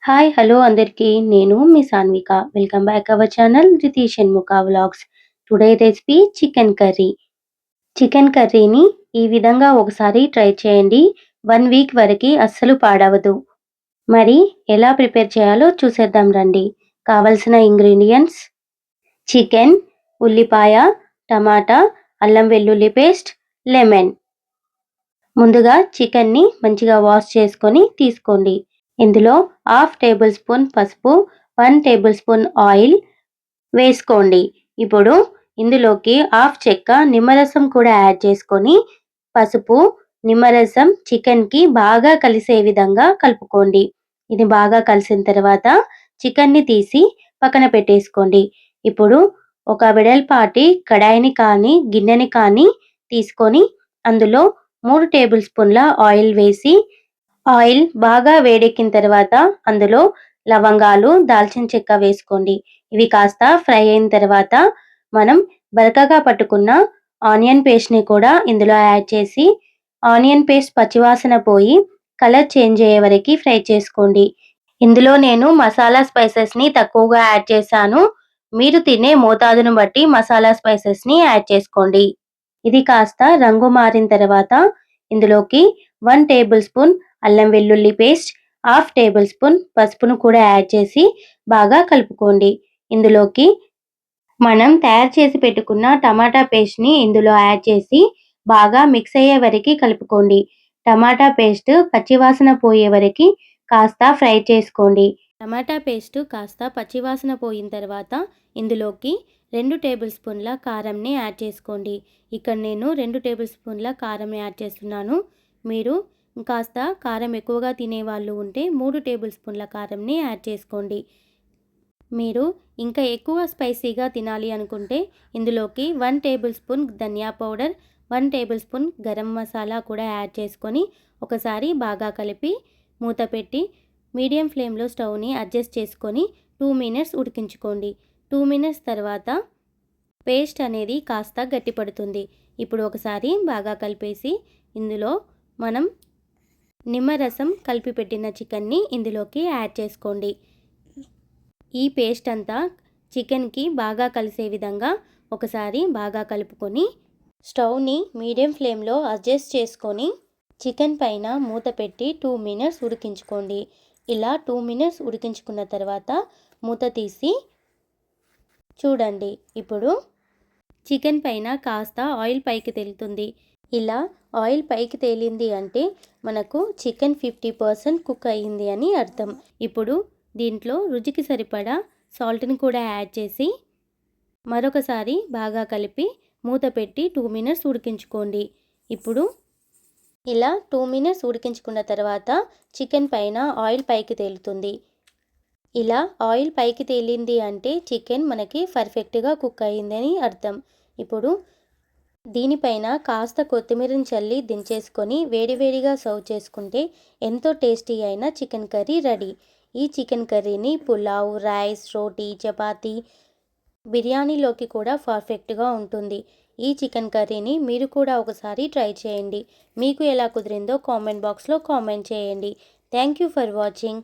Hi! Hello అందరికీ. నేను మీ Sanvika. Welcome back our channel Ritish Shanmukha vlogs. Today recipe chicken curry. Chicken కర్రీని ఈ విధంగా ఒకసారి ట్రై చేయండి. 1 వీక్ వరకి అస్సలు పాడవదు. మరి ఎలా ప్రిపేర్ చేయాలో చూసేద్దాం రండి. కావలసిన ఇంగ్రీడియెంట్స్: చికెన్, ఉల్లిపాయ, టమాటా, అల్లం వెల్లుల్లి పేస్ట్, లెమన్. ముందుగా చికెన్‌ని మంచిగా వాష్ చేసుకొని తీసుకోండి. ఇందులో హాఫ్ టేబుల్ స్పూన్ పసుపు, 1 టేబుల్ స్పూన్ ఆయిల్ వేసుకోండి. ఇప్పుడు ఇందులోకి హాఫ్ చెక్క నిమ్మరసం కూడా యాడ్ చేసుకొని పసుపు, నిమ్మరసం చికెన్‌కి బాగా కలిసే విధంగా కలుపుకోండి. ఇది బాగా కలిసిన తర్వాత చికెన్‌ని తీసి పక్కన పెట్టేసుకోండి. ఇప్పుడు ఒక వెడల్పాటి కడాయిని కానీ, గిన్నెని కానీ తీసుకొని అందులో 3 టేబుల్ స్పూన్ల ఆయిల్ వేసి ఆయిల్ బాగా వేడెక్కిన తర్వాత అందులో లవంగాలు, దాల్చిన చెక్క వేసుకోండి. ఇవి కాస్త ఫ్రై అయిన తర్వాత మనం బరకగా పట్టుకున్న ఆనియన్ పేస్ట్‌ని కూడా ఇందులో యాడ్ చేసి ఆనియన్ పేస్ట్ పచ్చివాసన పోయి కలర్ చేంజ్ అయ్యే వరకి ఫ్రై చేసుకోండి. ఇందులో నేను మసాలా స్పైసెస్‌ని తక్కువగా యాడ్ చేశాను. మీరు తినే మోతాదును బట్టి మసాలా స్పైసెస్‌ని యాడ్ చేసుకోండి. ఇది కాస్త రంగు మారిన తర్వాత ఇందులోకి 1 టేబుల్ స్పూన్ అల్లం వెల్లుల్లి పేస్ట్, హాఫ్ టేబుల్ స్పూన్ పసుపును కూడా యాడ్ చేసి బాగా కలుపుకోండి. ఇందులోకి మనం తయారు చేసి పెట్టుకున్న టమాటా పేస్ట్‌ని ఇందులో యాడ్ చేసి బాగా మిక్స్ అయ్యే వరకి కలుపుకోండి. టమాటా పేస్ట్ పచ్చివాసన పోయే వరకి కాస్త ఫ్రై చేసుకోండి. టమాటా పేస్ట్ కాస్త పచ్చివాసన పోయిన తర్వాత ఇందులోకి 2 టేబుల్ స్పూన్ల కారంని యాడ్ చేసుకోండి. ఇక్కడ నేను 2 టేబుల్ స్పూన్ల కారంని యాడ్ చేస్తున్నాను. మీరు కాస్త కారం ఎక్కువగా తినేవాళ్ళు ఉంటే 3 టేబుల్ స్పూన్ల కారంని యాడ్ చేసుకోండి. మీరు ఇంకా ఎక్కువ స్పైసీగా తినాలి అనుకుంటే ఇందులోకి 1 టేబుల్ స్పూన్ ధనియా powder, 1 tablespoon garam masala కూడా యాడ్ చేసుకొని ఒకసారి బాగా కలిపి మూత పెట్టి మీడియం ఫ్లేమ్లో స్టవ్ని అడ్జస్ట్ చేసుకొని 2 మినిట్స్ ఉడికించుకోండి. 2 మినిట్స్ తర్వాత పేస్ట్ అనేది కాస్త గట్టిపడుతుంది. ఇప్పుడు ఒకసారి బాగా కలిపేసి ఇందులో మనం నిమ్మరసం కలిపి పెట్టిన చికెన్ని ఇందులోకి యాడ్ చేసుకోండి. ఈ పేస్ట్ అంతా చికెన్‌కి బాగా కలిసే విధంగా ఒకసారి బాగా కలుపుకొని స్టవ్‌ని మీడియం ఫ్లేమ్లో అడ్జస్ట్ చేసుకొని చికెన్ పైన మూత పెట్టి 2 మినిట్స్ ఉడికించుకోండి. ఇలా 2 మినిట్స్ ఉడికించుకున్న తర్వాత మూత తీసి చూడండి. ఇప్పుడు చికెన్ పైన కాస్త ఆయిల్ పైకి తేలుతుంది. ఇలా ఆయిల్ పైకి తేలింది అంటే మనకు చికెన్ 50% కుక్ అయ్యింది అని అర్థం. ఇప్పుడు దీంట్లో రుచికి సరిపడా సాల్ట్‌ని కూడా యాడ్ చేసి మరొకసారి బాగా కలిపి మూత పెట్టి 2 మినిట్స్ ఉడికించుకోండి. ఇప్పుడు ఇలా 2 మినిట్స్ ఉడికించుకున్న తర్వాత చికెన్ పైన ఆయిల్ పైకి తేలుతుంది. ఇలా ఆయిల్ పైకి తేలింది అంటే చికెన్ మనకి పర్ఫెక్ట్‌గా కుక్ అయ్యిందని అర్థం. ఇప్పుడు దీనిపైన కాస్త కొత్తిమీరని చల్లి దించేసుకొని వేడివేడిగా సర్వ్ చేసుకుంటే ఎంతో టేస్టీ అయిన చికెన్ కర్రీ రెడీ. ఈ చికెన్ కర్రీని పులావ్, రైస్, రోటీ, చపాతీ, బిర్యానీలోకి కూడా పర్ఫెక్ట్‌గా ఉంటుంది. ఈ చికెన్ కర్రీని మీరు కూడా ఒకసారి ట్రై చేయండి. మీకు ఎలా కుదిరిందో కామెంట్ బాక్స్‌లో కామెంట్ చేయండి. Thank you for watching.